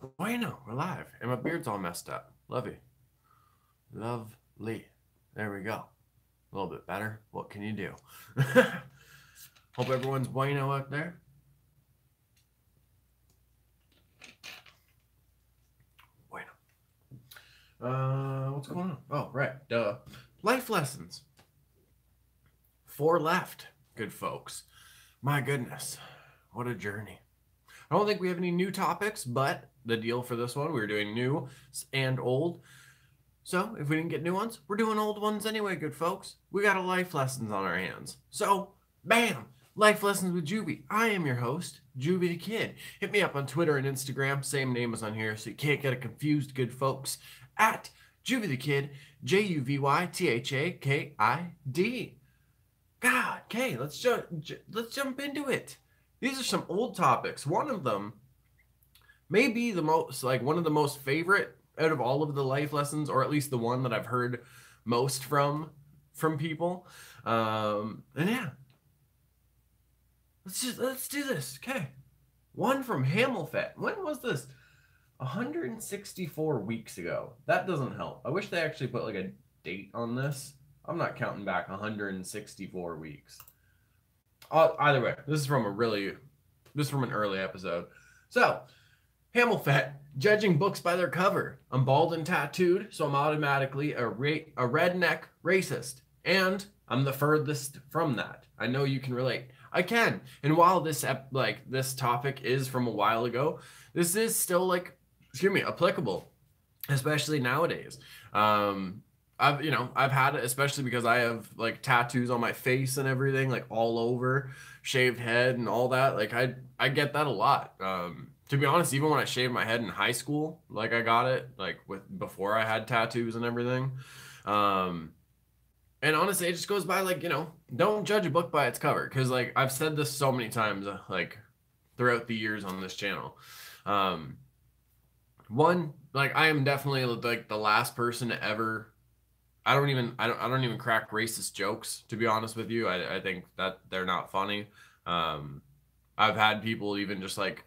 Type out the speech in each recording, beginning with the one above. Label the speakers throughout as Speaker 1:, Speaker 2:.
Speaker 1: Bueno, we're live. And my beard's all messed up. Lovey. Lovely. There we go. A little bit better. What can you do? Hope everyone's bueno out there. Bueno. What's going on? Oh, right. Duh. Life lessons. 4 left, good folks. My goodness. What a journey. I don't think we have any new topics, but the deal for this one, we were doing new and old. So if we didn't get new ones, we're doing old ones anyway, good folks. We got a life lessons on our hands. So, bam! Life Lessons with Juvie. I am your host, Juvie the Kid. Hit me up on Twitter and Instagram. Same name as on here, so you can't get it confused, good folks. At Juvie the Kid, JUVYTHAKID. God, okay, let's jump into it. These are some old topics. One of them may be the most, like, one of the most favorite out of all of the life lessons, or at least the one that I've heard most from people. And yeah, let's do this. Okay, one from Hamilfet. When was this? 164 weeks ago. That doesn't help. I wish they actually put like a date on this. I'm not counting back 164 weeks. Either way, this is from an early episode. So, Hamilfet, judging books by their cover. I'm bald and tattooed, so I'm automatically a redneck racist. And I'm the furthest from that. I know you can relate. I can. And while this topic is from a while ago, this is still applicable, especially nowadays. I've had it, especially because I have like tattoos on my face and everything, like all over, shaved head and all that. Like I get that a lot. To be honest, even when I shaved my head in high school, like I got it like before I had tattoos and everything. And honestly, it just goes by don't judge a book by its cover, because like I've said this so many times like throughout the years on this channel. One, like I am definitely like the last person to ever. I don't even crack racist jokes, to be honest with you. I think that they're not funny. I've had people even just like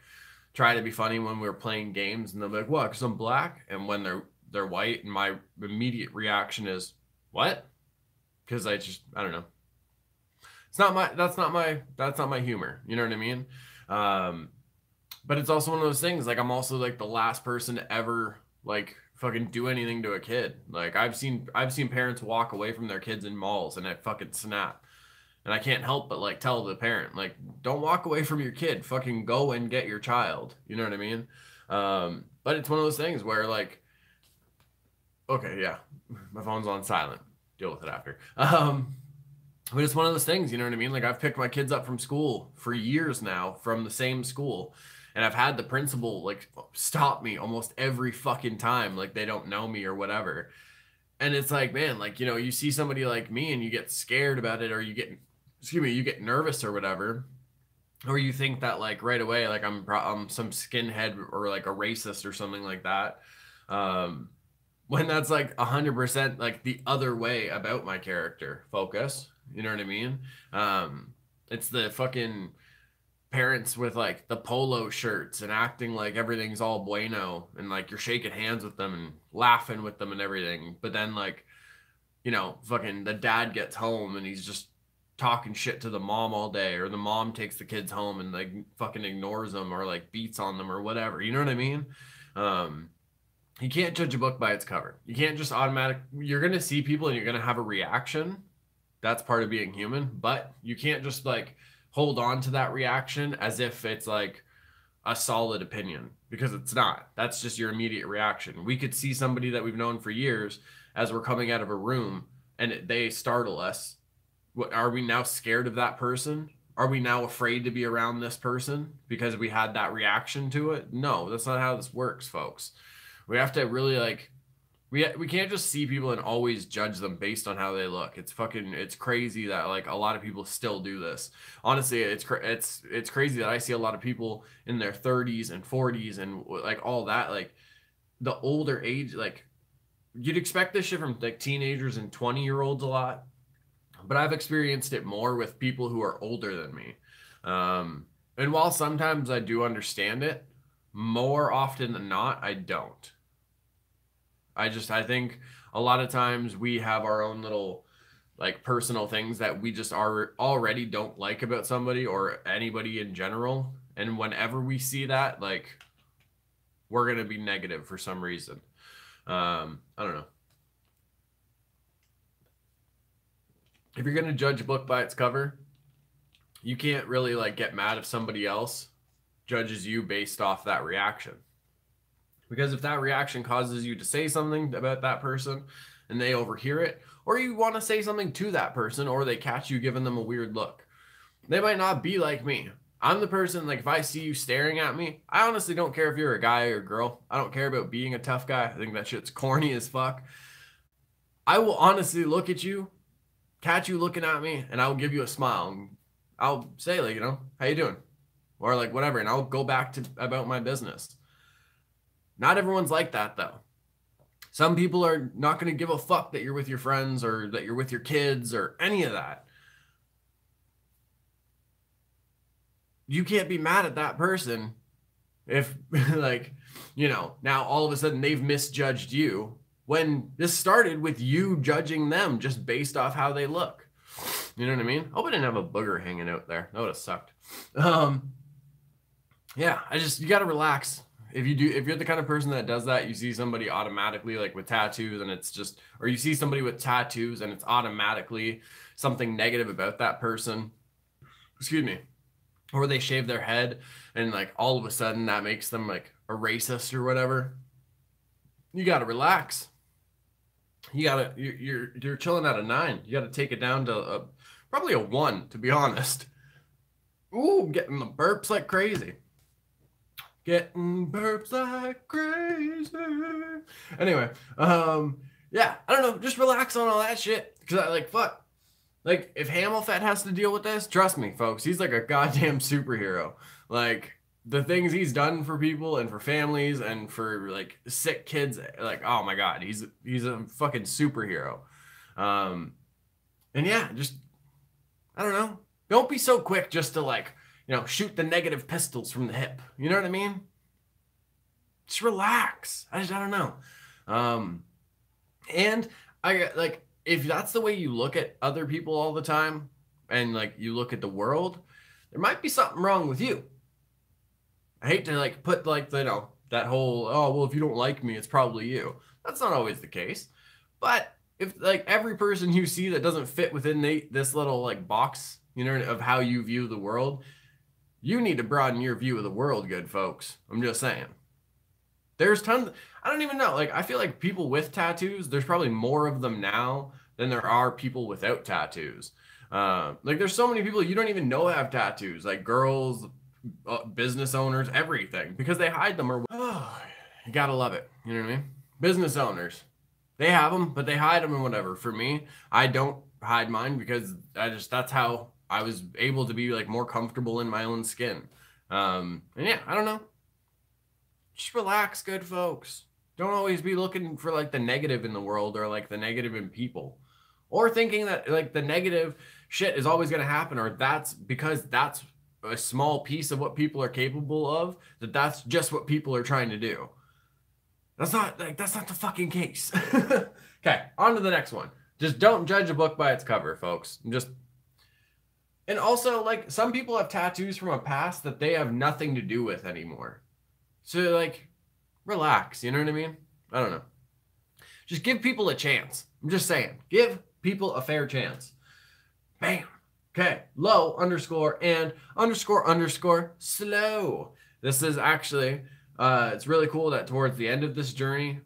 Speaker 1: try to be funny when we were playing games, and they'll be like, "What? Because I'm black?" And when they're white, and my immediate reaction is, "What?" Because I don't know. That's not my humor. You know what I mean? But it's also one of those things. Like I'm also like the last person to ever like fucking do anything to a kid. Like I've seen parents walk away from their kids in malls, and I fucking snap. And I can't help but like tell the parent, like, don't walk away from your kid. Fucking go and get your child. You know what I mean? But it's one of those things where like, okay, yeah, my phone's on silent. Deal with it after. But it's one of those things, you know what I mean? Like I've picked my kids up from school for years now, from the same school. And I've had the principal like stop me almost every fucking time, like they don't know me or whatever. And it's like, man, like, you see somebody like me and you get scared about it, or you get nervous or whatever. Or you think that like right away, like I'm some skinhead or like a racist or something like that. When that's like 100% like the other way about my character focus. You know what I mean? It's the fucking parents with like the polo shirts and acting like everything's all bueno, and like you're shaking hands with them and laughing with them and everything. But then like, fucking the dad gets home and he's just talking shit to the mom all day, or the mom takes the kids home and like fucking ignores them or like beats on them or whatever. You know what I mean? You can't judge a book by its cover. You can't just you're going to see people and you're going to have a reaction. That's part of being human, but you can't just like hold on to that reaction as if it's like a solid opinion, because it's not. That's just your immediate reaction. We could see somebody that we've known for years as we're coming out of a room and they startle us. What, are we now scared of that person? Are we now afraid to be around this person because we had that reaction to it? No, that's not how this works, folks. We have to really like we can't just see people and always judge them based on how they look. It's crazy that like a lot of people still do this. Honestly, it's crazy that I see a lot of people in their 30s and 40s and like all that, like the older age, like you'd expect this shit from like teenagers and 20-year-olds a lot, but I've experienced it more with people who are older than me. And while sometimes I do understand it, more often than not, I don't. I think a lot of times we have our own little like personal things that we just are already don't like about somebody or anybody in general. And whenever we see that, like we're gonna be negative for some reason. I don't know. If you're gonna judge a book by its cover, you can't really like get mad if somebody else judges you based off that reaction. Because if that reaction causes you to say something about that person and they overhear it, or you want to say something to that person, or they catch you giving them a weird look, they might not be like me. I'm the person, like, if I see you staring at me, I honestly don't care if you're a guy or a girl. I don't care about being a tough guy. I think that shit's corny as fuck. I will honestly look at you, catch you looking at me, and I'll give you a smile. And I'll say, like, you know, how you doing? Or like whatever, and I'll go back to about my business. Not everyone's like that, though. Some people are not going to give a fuck that you're with your friends or that you're with your kids or any of that. You can't be mad at that person if, like, you know, now all of a sudden they've misjudged you when this started with you judging them just based off how they look. You know what I mean? I hope I didn't have a booger hanging out there. That would have sucked. Yeah, you got to relax. If you're the kind of person that does that, you see somebody automatically like with tattoos and it's just, or you see somebody with tattoos and it's automatically something negative about that person. Excuse me. Or they shave their head and like all of a sudden that makes them like a racist or whatever. You got to relax. You're chilling at a 9. You got to take it down to probably a 1, to be honest. Ooh, getting the burps like crazy. Getting burps like crazy. Anyway, yeah, I don't know. Just relax on all that shit. Because I like, fuck. Like, if Hamilfett has to deal with this, trust me, folks, he's like a goddamn superhero. Like, the things he's done for people and for families and for, like, sick kids, like, oh my God, he's a fucking superhero. And yeah, just, I don't know. Don't be so quick just to, like, you know, shoot the negative pistols from the hip. You know what I mean? Just relax. I don't know. And I like, if that's the way you look at other people all the time and like you look at the world, there might be something wrong with you. I hate to like put like, you know, that whole, oh, well, if you don't like me, it's probably you. That's not always the case. But if like every person you see that doesn't fit within this little like box, you know, of how you view the world, you need to broaden your view of the world, good folks. I'm just saying. There's tons. I don't even know. Like, I feel like people with tattoos, there's probably more of them now than there are people without tattoos. Like, there's so many people you don't even know have tattoos. Like, girls, business owners, everything. Because they hide them or... Oh, you gotta love it. You know what I mean? Business owners. They have them, but they hide them and whatever. For me, I don't hide mine because that's how I was able to be, like, more comfortable in my own skin. And yeah, I don't know. Just relax, good folks. Don't always be looking for like the negative in the world or like the negative in people, or thinking that like the negative shit is always going to happen, or that's because that's a small piece of what people are capable of, that's just what people are trying to do. That's not the fucking case. Okay, on to the next one. Just don't judge a book by its cover, folks. And also, like, some people have tattoos from a past that they have nothing to do with anymore. So, like, relax. You know what I mean? I don't know. Just give people a chance. I'm just saying. Give people a fair chance. Bam. Okay. Low _ and _ slow. This is actually, it's really cool that towards the end of this journey,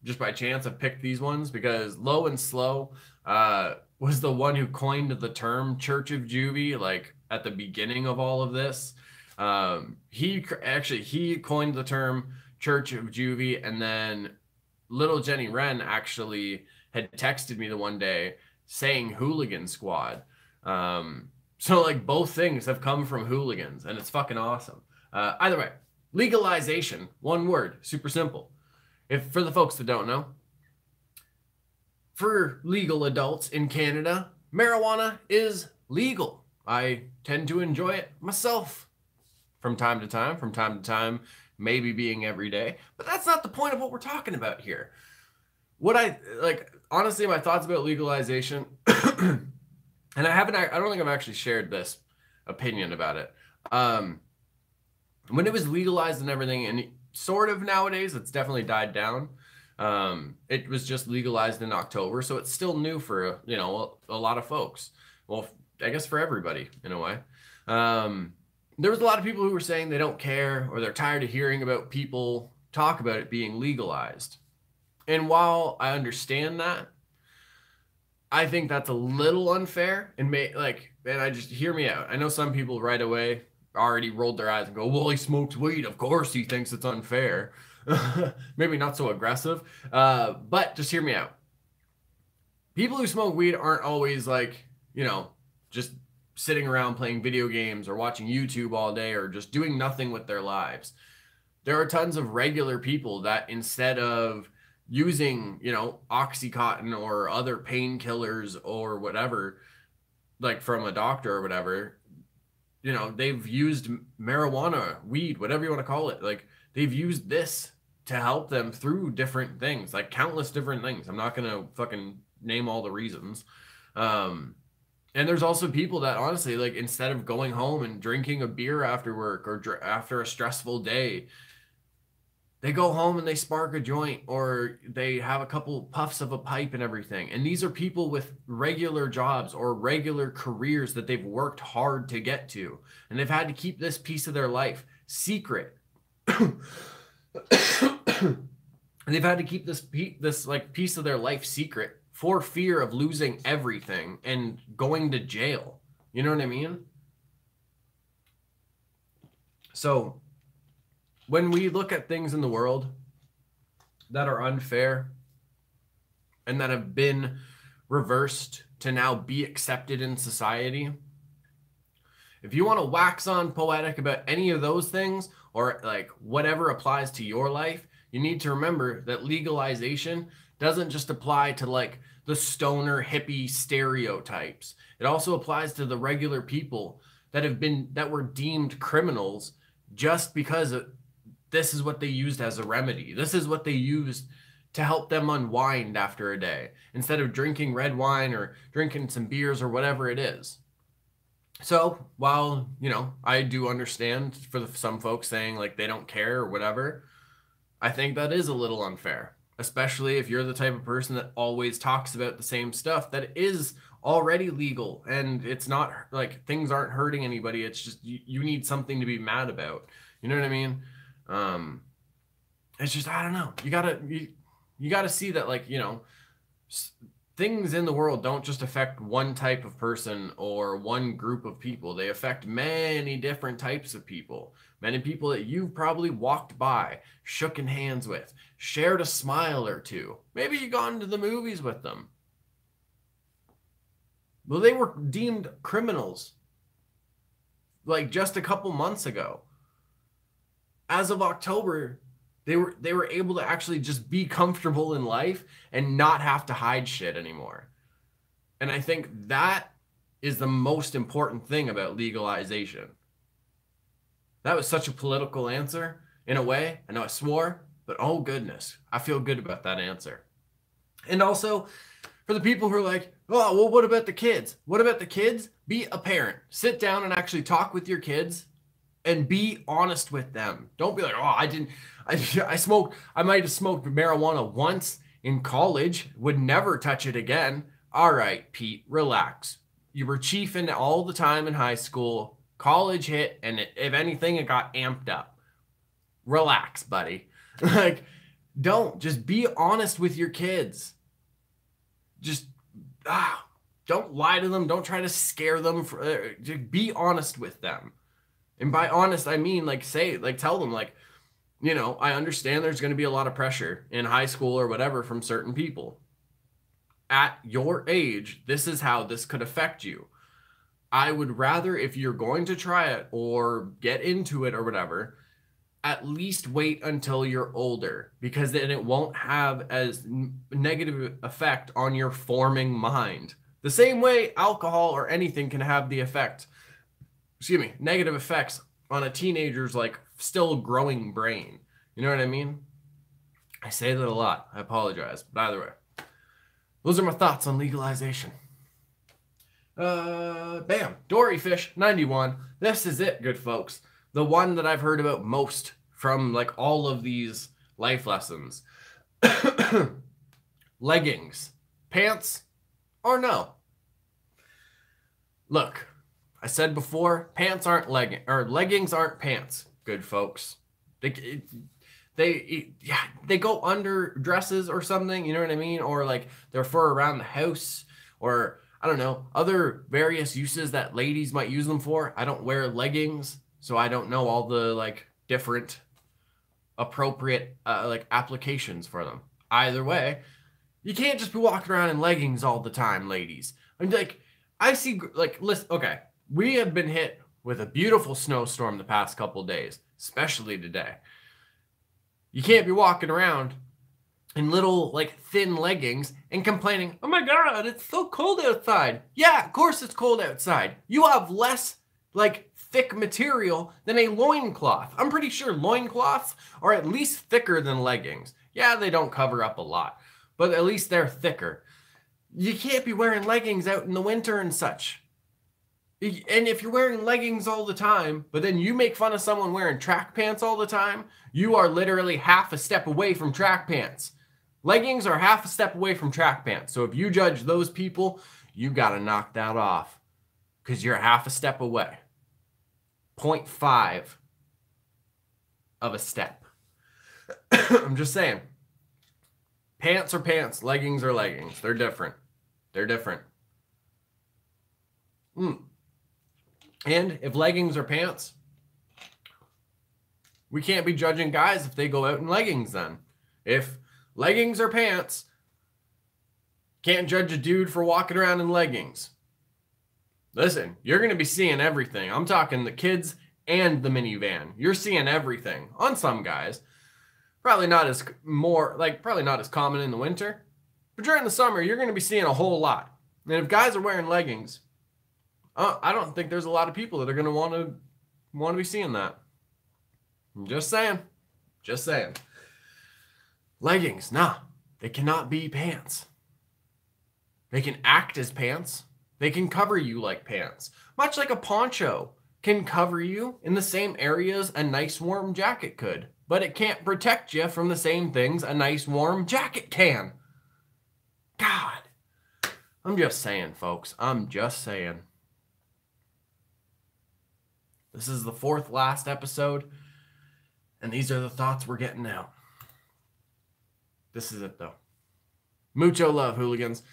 Speaker 1: just by chance, I picked these ones because Low and Slow was the one who coined the term Church of Juvie, like, at the beginning of all of this. He coined the term Church of Juvie, and then little Jenny Wren actually had texted me the one day saying Hooligan Squad. So like both things have come from hooligans, and it's fucking awesome. Either way, legalization, one word, super simple. If for the folks that don't know, for legal adults in Canada, marijuana is legal. I tend to enjoy it myself. From time to time, maybe being every day, but that's not the point of what we're talking about here. What I like, honestly, my thoughts about legalization, and I don't think I've actually shared this opinion about it. When it was legalized and everything, and sort of nowadays, it's definitely died down. It was just legalized in October, so it's still new for, you know, a lot of folks. Well, I guess for everybody in a way. There was a lot of people who were saying they don't care, or they're tired of hearing about people talk about it being legalized. And while I understand that, I think that's a little unfair and I just hear me out. I know some people right away already rolled their eyes and go, well, he smokes weed. Of course he thinks it's unfair. Maybe not so aggressive, but just hear me out. People who smoke weed aren't always like, you know, just sitting around playing video games or watching YouTube all day or just doing nothing with their lives. There are tons of regular people that instead of using, you know, Oxycontin or other painkillers or whatever, like from a doctor or whatever, you know, they've used marijuana, weed, whatever you want to call it. Like they've used this to help them through different things, like countless different things. I'm not going to fucking name all the reasons. And there's also people that honestly, like instead of going home and drinking a beer after work or after a stressful day, they go home and they spark a joint or they have a couple puffs of a pipe and everything. And these are people with regular jobs or regular careers that they've worked hard to get to. And they've had to keep this piece of their life secret. And they've had to keep this like piece of their life secret for fear of losing everything and going to jail. You know what I mean? So when we look at things in the world that are unfair and that have been reversed to now be accepted in society, if you want to wax on poetic about any of those things or like whatever applies to your life, you need to remember that legalization doesn't just apply to like the stoner hippie stereotypes. It also applies to the regular people that were deemed criminals just because this is what they used as a remedy. This is what they used to help them unwind after a day instead of drinking red wine or drinking some beers or whatever it is. So while, you know, I do understand for some folks saying like they don't care or whatever, I think that is a little unfair, especially if you're the type of person that always talks about the same stuff that is already legal and it's not like things aren't hurting anybody. It's just you need something to be mad about. You know what I mean? It's just, I don't know. You gotta see that, like, you know, things in the world don't just affect one type of person or one group of people. They affect many different types of people. Many people that you've probably walked by, shooken hands with, shared a smile or two. Maybe you gone to the movies with them. Well, they were deemed criminals like just a couple months ago. As of October, they were able to actually just be comfortable in life and not have to hide shit anymore. And I think that is the most important thing about legalization. That was such a political answer in a way. I know I swore, but oh goodness, I feel good about that answer. And also for the people who are like, oh, well, what about the kids? What about the kids? Be a parent. Sit down and actually talk with your kids and be honest with them. Don't be like, oh, I might have smoked marijuana once in college, would never touch it again. All right, Pete, relax. You were chiefing all the time in high school. College hit, and if anything, it got amped up. Relax, buddy. Like, just be honest with your kids. Just, don't lie to them. Don't try to scare them. Just be honest with them. And by honest, I mean, like, tell them, like, you know, I understand there's going to be a lot of pressure in high school or whatever from certain people. At your age, this is how this could affect you. I would rather, if you're going to try it or get into it or whatever, at least wait until you're older, because then it won't have as negative effect on your forming mind. The same way alcohol or anything can have the effect, negative effects on a teenager's like still growing brain. You know what I mean? I say that a lot. I apologize. But either way, those are my thoughts on legalization. Bam. Dory Fish 91. This is it, good folks. The one that I've heard about most from like all of these life lessons. Leggings, pants, or no? Look, I said before, pants aren't leggings aren't pants, good folks. They go under dresses or something, you know what I mean? Or like they're for around the house, or I don't know, other various uses that ladies might use them for. I don't wear leggings, so I don't know all the like different appropriate like applications for them. Either way, you can't just be walking around in leggings all the time, ladies. I'm like, I see, like, listen, okay, we have been hit with a beautiful snowstorm the past couple days, especially today. You can't be walking around in little, like, thin leggings and complaining, oh my God, it's so cold outside. Yeah, of course it's cold outside. You have less, like, thick material than a loincloth. I'm pretty sure loincloths are at least thicker than leggings. Yeah, they don't cover up a lot, but at least they're thicker. You can't be wearing leggings out in the winter and such. And if you're wearing leggings all the time, but then you make fun of someone wearing track pants all the time, you are literally half a step away from track pants. Leggings are half a step away from track pants. So if you judge those people, you got to knock that off because you're half a step away. 0.5 of a step. I'm just saying. Pants are pants. Leggings are leggings. They're different. They're different. And if leggings are pants, we can't be judging guys if they go out in leggings then. If leggings are pants, can't judge a dude for walking around in leggings. Listen, you're going to be seeing everything. I'm talking the kids and the minivan. You're seeing everything on some guys. Probably not as common in the winter. But during the summer, you're going to be seeing a whole lot. And if guys are wearing leggings, I don't think there's a lot of people that are going to want to be seeing that. I'm just saying. Just saying. Leggings, nah. They cannot be pants. They can act as pants. They can cover you like pants. Much like a poncho can cover you in the same areas a nice warm jacket could. But it can't protect you from the same things a nice warm jacket can. God. I'm just saying, folks. I'm just saying. This is the fourth last episode, and these are the thoughts we're getting out. This is it, though. Mucho love, hooligans.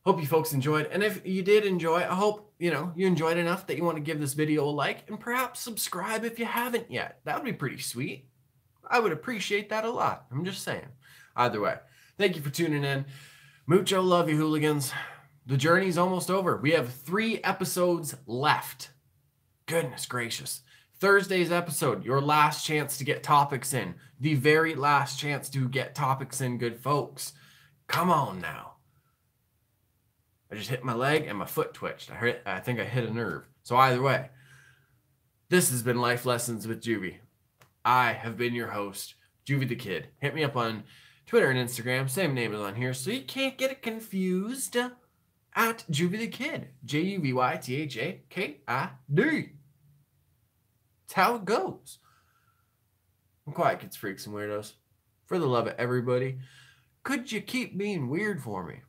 Speaker 1: Hope you folks enjoyed, and if you did enjoy, I hope, you enjoyed enough that you want to give this video a like, and perhaps subscribe if you haven't yet. That would be pretty sweet. I would appreciate that a lot. I'm just saying. Either way, thank you for tuning in. Mucho love, you hooligans. The journey's almost over. We have 3 episodes left. Goodness gracious. Thursday's episode, your last chance to get topics in. The very last chance to get topics in, good folks. Come on now. I just hit my leg and my foot twitched. I think I hit a nerve. So either way, this has been Life Lessons with Juvie. I have been your host, Juvie the Kid. Hit me up on Twitter and Instagram. Same name is on here, so you can't get it confused. At Juvie the Kid. JUVYTHAKID. It's how it goes. I'm quiet, kids, freaks, and weirdos. For the love of everybody, could you keep being weird for me?